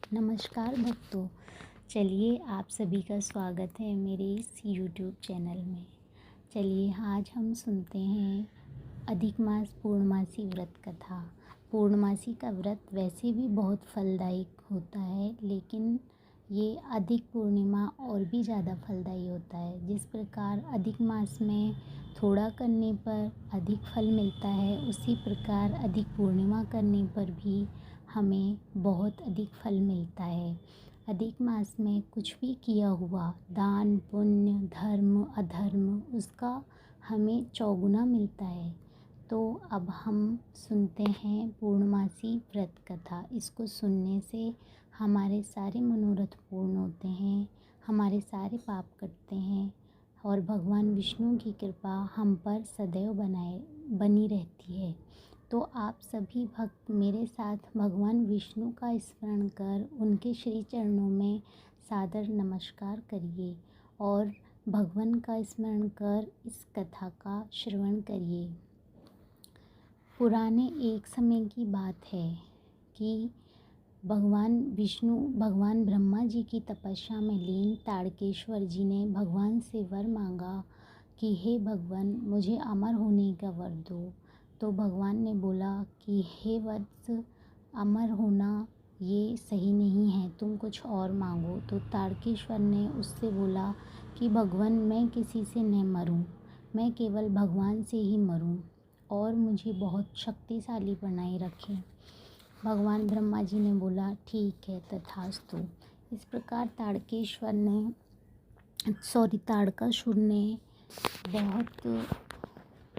नमस्कार भक्तों। चलिए आप सभी का स्वागत है मेरे इस यूट्यूब चैनल में। चलिए आज हम सुनते हैं अधिक मास पूर्णमासी व्रत कथा। पूर्णमासी का व्रत वैसे भी बहुत फलदायक होता है, लेकिन ये अधिक पूर्णिमा और भी ज़्यादा फलदायी होता है। जिस प्रकार अधिक मास में थोड़ा करने पर अधिक फल मिलता है, उसी प्रकार अधिक पूर्णिमा करने पर भी हमें बहुत अधिक फल मिलता है। अधिक मास में कुछ भी किया हुआ दान पुण्य धर्म अधर्म उसका हमें चौगुना मिलता है। तो अब हम सुनते हैं पूर्णमासी व्रत कथा। इसको सुनने से हमारे सारे मनोरथ पूर्ण होते हैं, हमारे सारे पाप कटते हैं और भगवान विष्णु की कृपा हम पर सदैव बनी रहती है। तो आप सभी भक्त मेरे साथ भगवान विष्णु का स्मरण कर उनके श्री चरणों में सादर नमस्कार करिए और भगवान का स्मरण कर इस कथा का श्रवण करिए। पुराने एक समय की बात है कि भगवान ब्रह्मा जी की तपस्या में लीन ताड़केश्वर जी ने भगवान से वर मांगा कि हे भगवान, मुझे अमर होने का वर दो। तो भगवान ने बोला कि हे वत्स, अमर होना ये सही नहीं है, तुम कुछ और मांगो। तो ताड़केश्वर ने उससे बोला कि भगवान, मैं किसी से न मरूं, मैं केवल भगवान से ही मरूं और मुझे बहुत शक्तिशाली बनाए रखें। भगवान ब्रह्मा जी ने बोला ठीक है, तथास्तु। इस प्रकार ताड़कासुर ने बहुत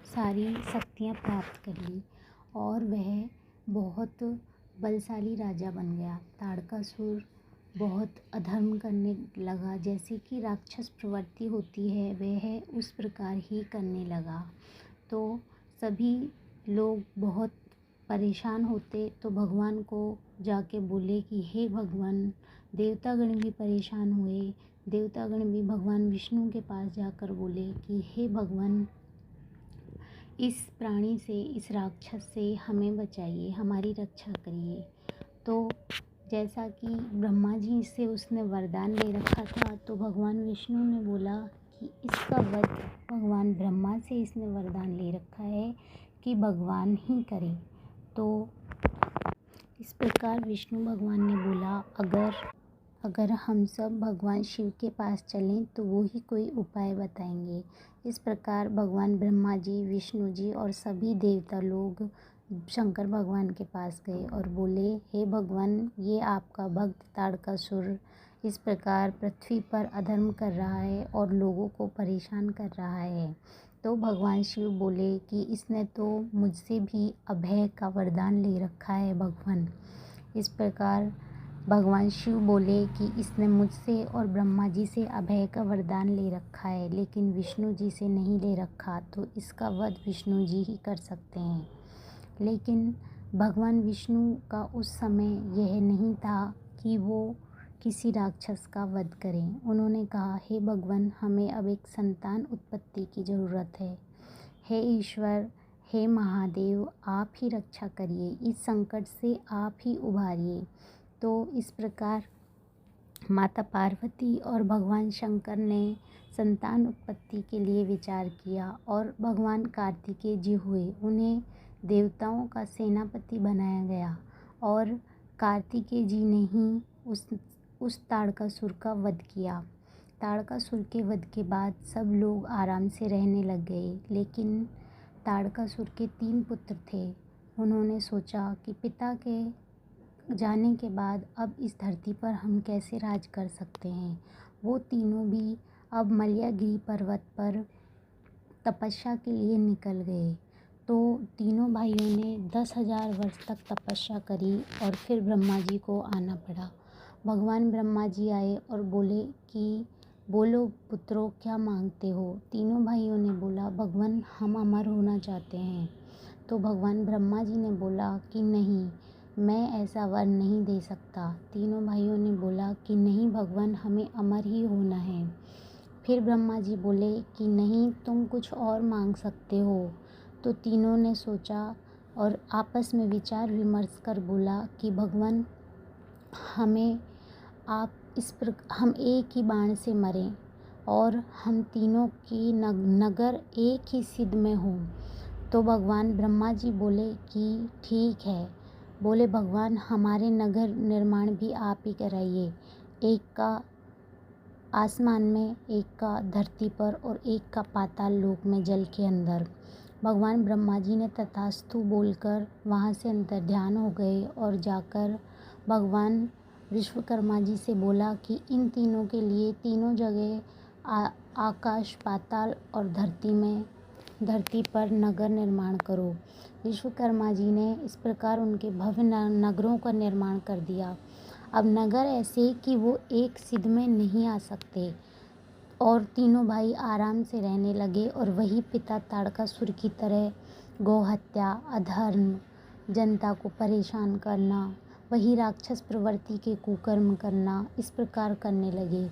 सारी शक्तियाँ प्राप्त कर ली और वह बहुत बलशाली राजा बन गया। ताड़कासुर बहुत अधर्म करने लगा, जैसे कि राक्षस प्रवृत्ति होती है वह उस प्रकार ही करने लगा। तो सभी लोग बहुत परेशान होते तो भगवान को जाके बोले कि हे भगवान, देवतागण भी परेशान हुए। देवतागण भी भगवान विष्णु के पास जाकर बोले कि हे भगवान, इस प्राणी से, इस राक्षस से हमें बचाइए, हमारी रक्षा करिए। तो जैसा कि ब्रह्मा जी से उसने वरदान ले रखा था, तो भगवान विष्णु ने बोला कि इसका वध भगवान ब्रह्मा से इसने वरदान ले रखा है कि भगवान ही करें। तो इस प्रकार विष्णु भगवान ने बोला अगर हम सब भगवान शिव के पास चलें तो वो ही कोई उपाय बताएंगे। इस प्रकार भगवान ब्रह्मा जी, विष्णु जी और सभी देवता लोग शंकर भगवान के पास गए और बोले, हे भगवान, ये आपका भक्त ताड़कासुर इस प्रकार पृथ्वी पर अधर्म कर रहा है और लोगों को परेशान कर रहा है। तो भगवान शिव बोले कि इसने तो मुझसे भी अभय का वरदान ले रखा है भगवान। इस प्रकार भगवान शिव बोले कि इसने मुझसे और ब्रह्मा जी से अभय का वरदान ले रखा है, लेकिन विष्णु जी से नहीं ले रखा, तो इसका वध विष्णु जी ही कर सकते हैं। लेकिन भगवान विष्णु का उस समय यह नहीं था कि वो किसी राक्षस का वध करें। उन्होंने कहा, हे भगवान, हमें अब एक संतान उत्पत्ति की ज़रूरत है। हे ईश्वर, हे महादेव, आप ही रक्षा करिए, इस संकट से आप ही उबारिए। तो इस प्रकार माता पार्वती और भगवान शंकर ने संतान उत्पत्ति के लिए विचार किया और भगवान कार्तिकेय जी हुए। उन्हें देवताओं का सेनापति बनाया गया और कार्तिकेय जी ने ही उस ताड़कासुर का वध किया। ताड़कासुर के वध के बाद सब लोग आराम से रहने लग गए, लेकिन ताड़कासुर के 3 पुत्र थे। उन्होंने सोचा कि पिता के जाने के बाद अब इस धरती पर हम कैसे राज कर सकते हैं। वो तीनों भी अब मलयागिरी पर्वत पर तपस्या के लिए निकल गए। तो तीनों भाइयों ने 10,000 वर्ष तक तपस्या करी और फिर ब्रह्मा जी को आना पड़ा। भगवान ब्रह्मा जी आए और बोले कि बोलो पुत्रों, क्या मांगते हो। तीनों भाइयों ने बोला, भगवान, हम अमर होना चाहते हैं। तो भगवान ब्रह्मा जी ने बोला कि नहीं, मैं ऐसा वर नहीं दे सकता। तीनों भाइयों ने बोला कि नहीं भगवान, हमें अमर ही होना है। फिर ब्रह्मा जी बोले कि नहीं, तुम कुछ और मांग सकते हो। तो तीनों ने सोचा और आपस में विचार विमर्श कर बोला कि भगवान, हमें आप हम एक ही बाण से मरें और हम तीनों की नगर एक ही सिद्ध में हो। तो भगवान ब्रह्मा जी बोले कि ठीक है। बोले भगवान हमारे नगर निर्माण भी आप ही कराइए, एक का आसमान में, एक का धरती पर और एक का पाताल लोक में जल के अंदर। भगवान ब्रह्मा जी ने तथास्तु बोलकर वहाँ से अंतर्ध्यान हो गए और जाकर भगवान विश्वकर्मा जी से बोला कि इन तीनों के लिए तीनों जगह आकाश, पाताल और धरती पर नगर निर्माण करो। विश्वकर्मा जी ने इस प्रकार उनके भव्य नगरों का निर्माण कर दिया। अब नगर ऐसे कि वो एक सिद्ध में नहीं आ सकते और तीनों भाई आराम से रहने लगे। और वही पिता ताड़कासुर की तरह गौहत्या, अधर्म, जनता को परेशान करना, वही राक्षस प्रवृत्ति के कुकर्म करना, इस प्रकार करने लगे।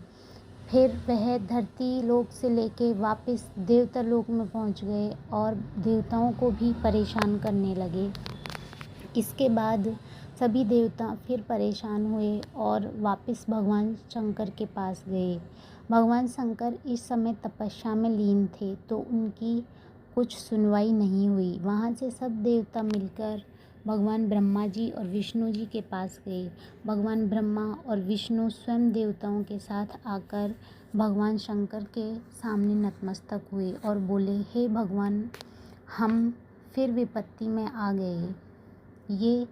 फिर वह धरती लोक से लेके वापस देवता लोक में पहुंच गए और देवताओं को भी परेशान करने लगे। इसके बाद सभी देवता फिर परेशान हुए और वापस भगवान शंकर के पास गए। भगवान शंकर इस समय तपस्या में लीन थे, तो उनकी कुछ सुनवाई नहीं हुई। वहाँ से सब देवता मिलकर भगवान ब्रह्मा जी और विष्णु जी के पास गए। भगवान ब्रह्मा और विष्णु स्वयं देवताओं के साथ आकर भगवान शंकर के सामने नतमस्तक हुए और बोले, हे भगवान, हम फिर विपत्ति में आ गए। ये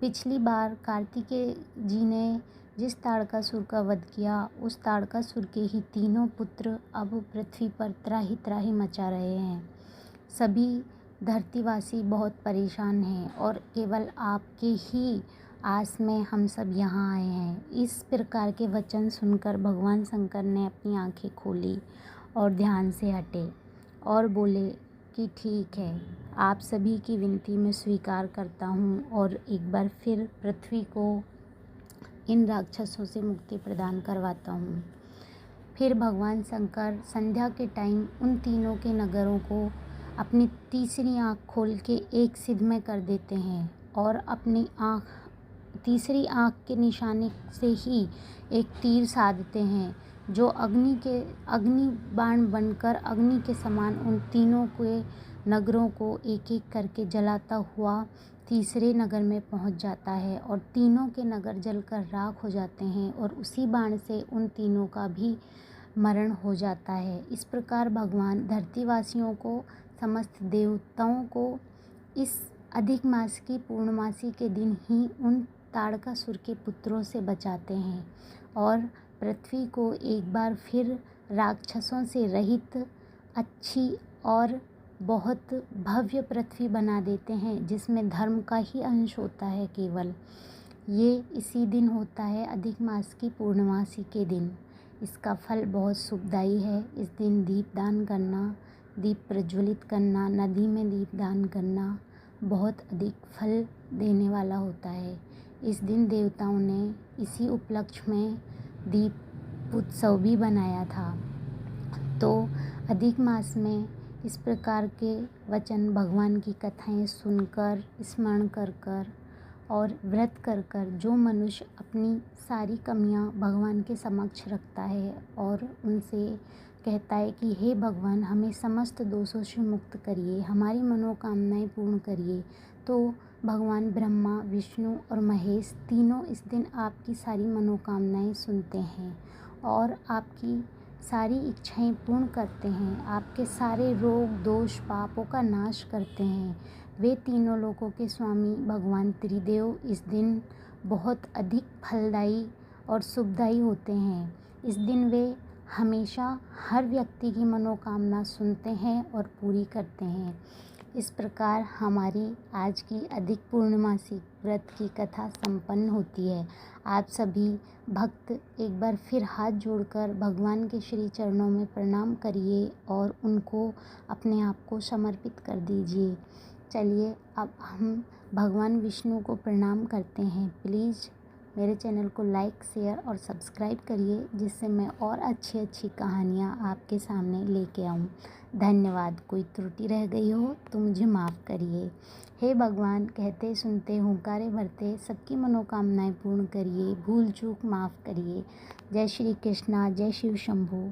पिछली बार कार्तिकेय जी ने जिस ताड़कासुर का वध किया, उस ताड़कासुर के ही तीनों पुत्र अब पृथ्वी पर त्राहि त्राहि मचा रहे हैं। सभी धरतीवासी बहुत परेशान हैं और केवल आपके ही आस में हम सब यहाँ आए हैं। इस प्रकार के वचन सुनकर भगवान शंकर ने अपनी आंखें खोली और ध्यान से हटे और बोले कि ठीक है, आप सभी की विनती में स्वीकार करता हूँ और एक बार फिर पृथ्वी को इन राक्षसों से मुक्ति प्रदान करवाता हूँ। फिर भगवान शंकर संध्या के टाइम उन तीनों के नगरों को अपनी तीसरी आँख खोल के एक सिद्ध में कर देते हैं और अपनी तीसरी आँख के निशाने से ही एक तीर साधते हैं, जो अग्नि बाण बनकर अग्नि के समान उन तीनों के नगरों को एक एक करके जलाता हुआ तीसरे नगर में पहुंच जाता है और तीनों के नगर जलकर राख हो जाते हैं और उसी बाण से उन तीनों का भी मरण हो जाता है। इस प्रकार भगवान धरतीवासियों को, समस्त देवताओं को इस अधिक मास की पूर्णमासी के दिन ही उन ताड़कासुर के पुत्रों से बचाते हैं और पृथ्वी को एक बार फिर राक्षसों से रहित अच्छी और बहुत भव्य पृथ्वी बना देते हैं, जिसमें धर्म का ही अंश होता है केवल। ये इसी दिन होता है, अधिक मास की पूर्णमासी के दिन। इसका फल बहुत सुखदायी है। इस दिन दीपदान करना, दीप प्रज्वलित करना, नदी में दीपदान करना बहुत अधिक फल देने वाला होता है। इस दिन देवताओं ने इसी उपलक्ष्य में दीप उत्सव भी बनाया था। तो अधिक मास में इस प्रकार के वचन, भगवान की कथाएं सुनकर, स्मरण कर कर और व्रत कर कर जो मनुष्य अपनी सारी कमियां भगवान के समक्ष रखता है और उनसे कहता है कि हे भगवान, हमें समस्त दोषों से मुक्त करिए, हमारी मनोकामनाएं पूर्ण करिए, तो भगवान ब्रह्मा, विष्णु और महेश तीनों इस दिन आपकी सारी मनोकामनाएं सुनते हैं और आपकी सारी इच्छाएं पूर्ण करते हैं, आपके सारे रोग, दोष, पापों का नाश करते हैं। वे तीनों लोकों के स्वामी भगवान त्रिदेव इस दिन बहुत अधिक फलदायी और शुभदायी होते हैं। इस दिन वे हमेशा हर व्यक्ति की मनोकामना सुनते हैं और पूरी करते हैं। इस प्रकार हमारी आज की अधिक पूर्णमासी व्रत की कथा संपन्न होती है। आप सभी भक्त एक बार फिर हाथ जोड़कर भगवान के श्री चरणों में प्रणाम करिए और उनको अपने आप को समर्पित कर दीजिए। चलिए अब हम भगवान विष्णु को प्रणाम करते हैं। प्लीज़ मेरे चैनल को लाइक, शेयर और सब्सक्राइब करिए, जिससे मैं और अच्छी अच्छी कहानियाँ आपके सामने लेके आऊँ। धन्यवाद। कोई त्रुटि रह गई हो तो मुझे माफ़ करिए। हे भगवान, कहते सुनते हुंकारे भरते सबकी मनोकामनाएं पूर्ण करिए, भूल चूक माफ़ करिए। जय श्री कृष्णा, जय शिव शंभू।